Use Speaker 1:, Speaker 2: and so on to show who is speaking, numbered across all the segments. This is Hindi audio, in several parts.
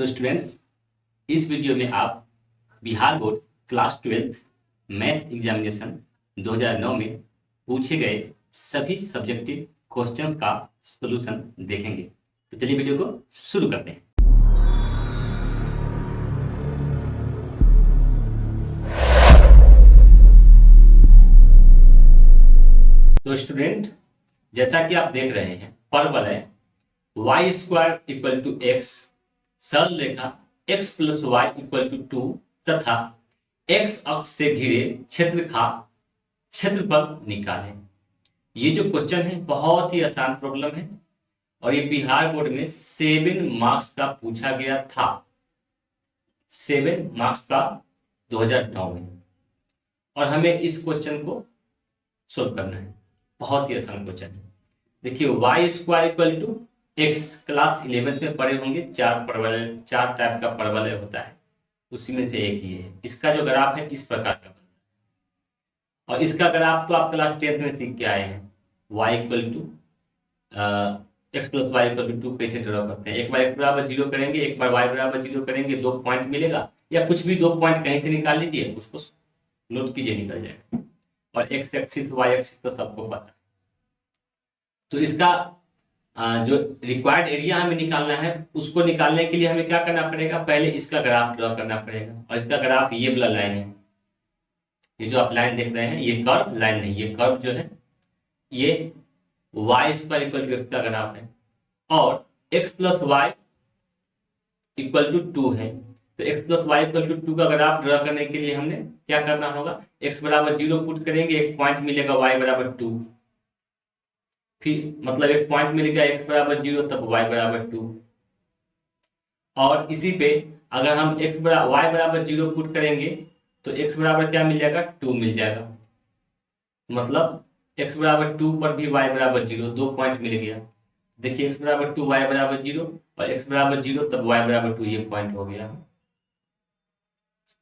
Speaker 1: तो स्टूडेंट्स, इस वीडियो में आप Bihar board class 12th math examination 2009 में पूछे गए सभी सब्जेक्टिव क्वेश्चंस का सॉल्यूशन देखेंगे। तो चलिए वीडियो को शुरू करते हैं। तो स्टूडेंट, जैसा कि आप देख रहे हैं, परवलय y square equal to x, सरल रेखा x plus y equal to 2 तथा x अक्ष से घिरे क्षेत्रफल निकालें। ये जो क्वेश्चन है बहुत ही आसान प्रॉब्लम है और ये बिहार बोर्ड में 7 मार्क्स का पूछा गया था। 7 मार्क्स का 2009 में, और हमें इस क्वेश्चन को सोल्व करना है। बहुत ही आसान क्वेश्चन है। देखिए, y square equal to x, class 11th में पढ़े होंगे। चार टाइप का परवलय होता है, उसी में से एक ये है। इसका जो ग्राफ है इस प्रकार का बनता है, और इसका ग्राफ तो आप क्लास 10th में सीख के आए हैं। y equal to x plus y equal to 2 कैसे ड्रॉ करते हैं। एक बार x बराबर 0 करेंगे, एक बार y बराबर 0 करेंगे, 2 पॉइंट मिलेगा, या कुछ भी 2 पॉइंट कहीं से निकाल लीजिए, उसको नोट कीजिए, निकल जाएगा। और x एक्सिस y एक्सिस तो सबको पता है। तो इसका जो रिक्वायर्ड एरिया हमें निकालना है, उसको निकालने के लिए हमें क्या करना पड़ेगा, पहले इसका ग्राफ ड्रॉ करना पड़ेगा। और इसका ग्राफ ये वाला लाइन है, ये जो आप लाइन देख रहे हैं, ये कर्व लाइन नहीं, ये कर्व जो है ये y square equal to x का ग्राफ है, और x plus y equal to 2 है। तो x plus y equal to 2 का ग्राफ ड्रॉ करने के लिए हमने क्या करना होगा, x बराबर 0 पुट करेंगे, एक पॉइंट मिलेगा y बराबर 2, फिर मतलब एक पॉइंट मिलेगा x बराबर 0, तब y बराबर 2। और इसी पे अगर हम y बराबर 0 पुट करेंगे तो x बराबर क्या मिल जाएगा, 2 मिल जाएगा। मतलब x बराबर 2 पर भी y बराबर 0, 2 पॉइंट मिल गया। देखिए, x बराबर 2 y बराबर 0 और x बराबर 0 तब y बराबर 2, ये पॉइंट हो गया।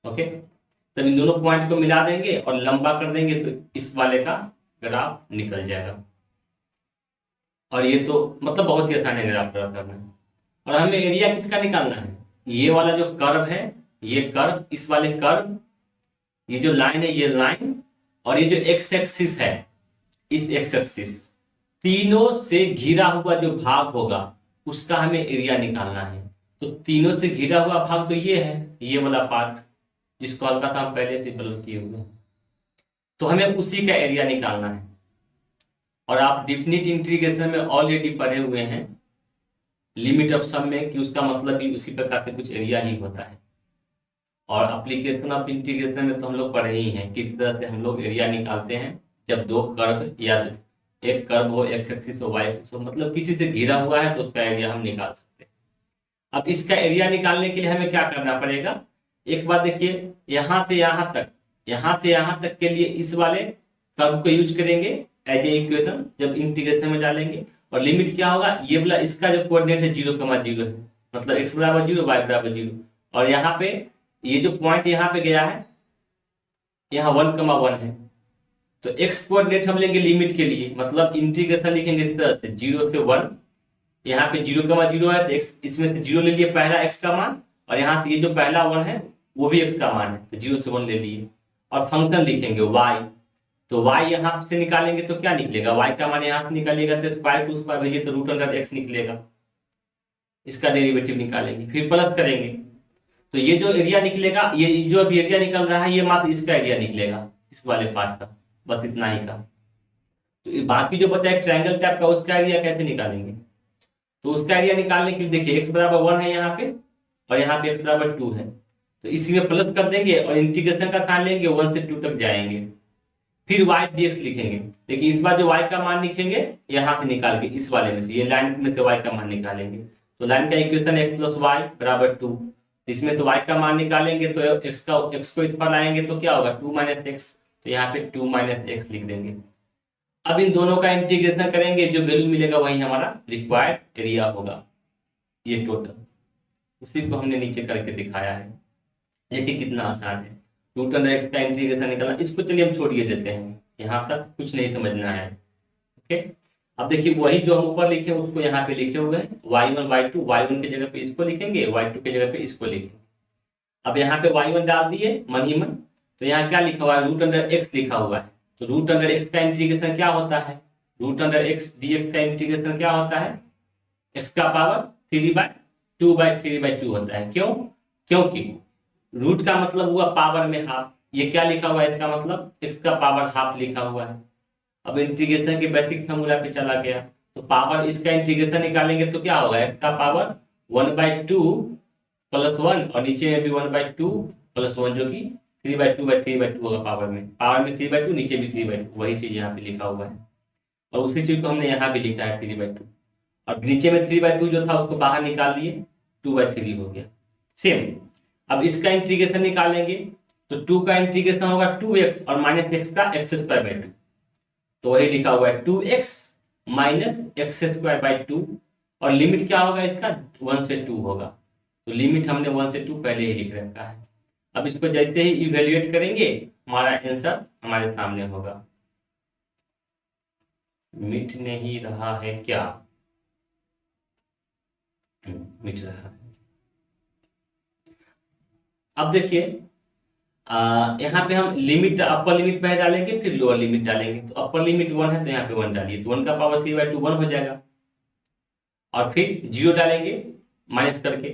Speaker 1: ओके, तब इन दोनों पॉइंट को मिला देंगे और लंबा कर देंगे तो इस वाले का ग्राफ निकल जाएगा। और ये तो मतलब बहुत ही आसान है ग्राफ ड्रॉ करना। और हमें एरिया किसका निकालना है, ये वाला जो कर्व है, ये कर्व, इस वाले कर्व, ये जो लाइन है, ये लाइन, और ये जो एक्स एक्सिस है, इस एक्स एक्सिस, तीनों से घिरा हुआ जो भाग होगा उसका हमें एरिया निकालना है। तो तीनों से घिरा हुआ भाग तो ये है, ये वाला पार्ट, जिसको हल्का सा हम पहले से कलर किए हुए हैं। तो हमें उसी का एरिया निकालना है। और आप डिफिनिट इंटीग्रेशन में ऑलरेडी पढ़े हुए हैं, लिमिट ऑफ सम में, कि उसका मतलब भी उसी प्रकार से कुछ एरिया ही होता है। और एप्लीकेशन ऑफ इंटीग्रेशन में तो हम लोग पढ़े ही हैं किस तरह से हम लोग एरिया निकालते हैं जब दो कर्व, या एक कर्व हो, एक्स एक्सिस हो, वाई एक्सिस हो, मतलब किसी से घिरा हुआ है तो उसका एरिया हम निकाल सकते हैं। अब इसका एरिया निकालने के लिए हमें क्या करना पड़ेगा, एक बार देखिए, यहाँ से यहाँ तक के लिए इस वाले कर्व को यूज करेंगे एज ए इक्वेशन जब इंटीग्रेशन में डालेंगे। और लिमिट क्या होगा, ये वाला, इसका जो कोऑर्डिनेट है 0,0 है, मतलब x बराबर 0, y बराबर 0। और यहाँ पे ये जो पॉइंट यहाँ पे गया है, यहाँ 1,1 है, तो x कोऑर्डिनेट हम लेंगे लिमिट के लिए, मतलब इंटीग्रेशन लिखेंगे इस तरह से 0 से 1। यहाँ पे 0,0 है तो x, इसमें से 0 ले लिए पहला x का मान, और यहाँ से ये जो पहला 1 है वो भी x का मान है, तो 0 से 1 ले लिए। और फंक्शन लिखेंगे y, तो y यहाँ से निकालेंगे तो क्या निकलेगा, y का मान यहाँ से निकालिएगा तो स्क्वायर टू स्क्वायर भेजिए तो √x निकलेगा। इसका डेरिवेटिव निकालेंगे, फिर प्लस करेंगे, तो ये जो एरिया निकलेगा, ये जो अभी एरिया निकल रहा है, ये मात्र इसका एरिया निकलेगा, इस वाले पार्ट का, बस इतना ही का। तो बाकी जो बचा है ट्रायंगल टाइप का, उसका एरिया कैसे निकालेंगे, तो उसका एरिया निकालने के लिए देखिए, x बराबर 1 है यहाँ पे, और यहाँ पे x बराबर 2 है, तो इसी में प्लस कर देंगे और इंटीग्रेशन का साइन लेंगे, 1 से 2 तक जाएंगे, फिर y dx लिखेंगे। देखिए, इस बार जो y का मान लिखेंगे यहाँ से निकाल के, इस वाले में से, ये लाइन में से y का मान निकालेंगे। तो लाइन का इक्वेशन x प्लस वाई बराबर 2, इसमें से y का मान निकालेंगे तो x को इस पर लाएंगे तो क्या होगा, 2 - x, तो यहाँ पे 2 - x लिख देंगे। अब इन दोनों का इंटीग्रेशन करेंगे, जो वैल्यू मिलेगा वही हमारा रिक्वायर्ड एरिया होगा, ये टोटल। उसी को हमने नीचे करके दिखाया है। देखिए कितना आसान है, √x का इंटीग्रेशन निकालना। इसको चलिए हम छोड़िए देते हैं, यहाँ तक कुछ नहीं समझना है। ओके, अब देखिए वही जो हम ऊपर लिखे उसको यहाँ पे लिखे हुए हैं y1 y2, y1 की जगह पे इसको लिखेंगे, y2 की जगह पे इसको लिखेंगे। अब यहाँ पे y1 डाल दिए मन ही मन, तो यहाँ क्या लिखा हुआ है, रूट अंडर एक्स लिखा हुआ है। तो रूट अंडर एक्स का इंटीग्रेशन क्या होता है, रूट अंडर एक्स dx का इंटीग्रेशन क्या होता है, एक्स का पावर 3/2 होता है। क्यों, क्योंकि रूट का मतलब हुआ पावर में हाफ, ये क्या लिखा हुआ है, इसका मतलब एक्स का पावर हाफ लिखा हुआ है। अब इंटीग्रेशन के बेसिक फॉर्मूला पे चला गया, तो पावर इसका इंटीग्रेशन निकालेंगे तो क्या होगा, एक्स का पावर 1/2 + 1 और नीचे में भी 1/2 + 1 जो कि 3/2 होगा। पावर में 3/2, नीचे भी 3/2, वही चीज यहाँ पे लिखा हुआ है। और उसी चीज को हमने यहाँ भी लिखा है 3/2, और नीचे में 3/2 जो था उसको बाहर निकाल दिए, 2/3 हो गया। सेम अब इसका इंटीग्रेशन निकालेंगे तो 2 का इंटीग्रेशन होगा 2x और -x का x²/2, तो वही लिखा हुआ है 2x - x²/2, और लिमिट क्या होगा इसका 1 से 2 होगा। तो लिमिट हमने 1 से 2 पहले ही लिख रखा है। अब इसको जैसे ही इवेल्युएट करेंगे हमारा आंसर हमारे सामने होगा। मिट नहीं रहा है क्या, मिट रहा है। अब देखिए यहाँ पे हम लिमिट, अपर लिमिट पहले डालेंगे फिर लोअर लिमिट डालेंगे। तो अपर लिमिट 1 है तो यहाँ पे 1 डालिए, तो 1 का पावर 3/2 1 हो जाएगा, और फिर 0 डालेंगे माइनस करके,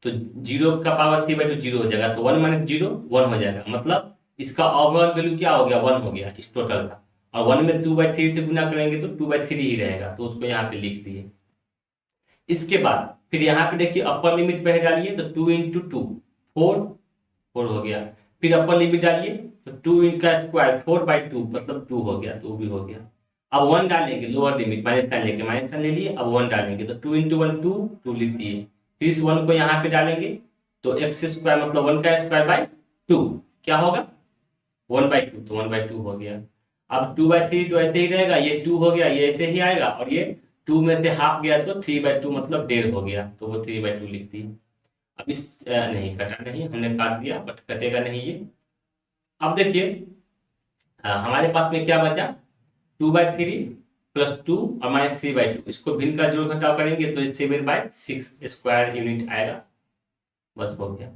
Speaker 1: तो 0 का पावर 3/2 0 हो जाएगा, तो 1 - 0 1 हो जाएगा। मतलब इसका ओवरऑल वैल्यू क्या हो गया, 1 हो गया इस टोटल का। और 1 में 2/3 से गुना करेंगे तो 2/3 ही रहेगा, तो उसको यहाँ पे लिख दिए। इसके बाद फिर यहाँ पे देखिए अपर लिमिट पहले डालिए, तो 2 × 2 4 हो गया। फिर अपर लिमिट डालिए तो 2 का स्क्वायर 4/2 मतलब 2 हो गया, तो वो भी हो गया। अब 1 डालेंगे लोअर लिमिट, माइनस साइन लेके माइनस साइन ले लिए, अब 1 डालेंगे तो 2 × 1 2 लिख दिए। फिर इस 1 को यहाँ पे डालेंगे तो x² मतलब 1 का स्क्वायर/2 क्या होगा 1/2, तो 1/2 हो गया। अब 2/3 तो ऐसे ही रहेगा, ये 2 हो गया, ये ऐसे ही आएगा, और ये 2 में से हाफ गया तो 3/2 मतलब 1.5 हो गया, तो वो 3/2 लिख दिए। अब इस नहीं कटा नहीं, हमने काट दिया बट कटेगा नहीं ये। अब देखिए हमारे पास में क्या बचा 2/3 + 2 और -3/2, इसको भिन्न का जोड़ घटाव करेंगे तो 7/6 स्क्वायर यूनिट आएगा, बस हो गया।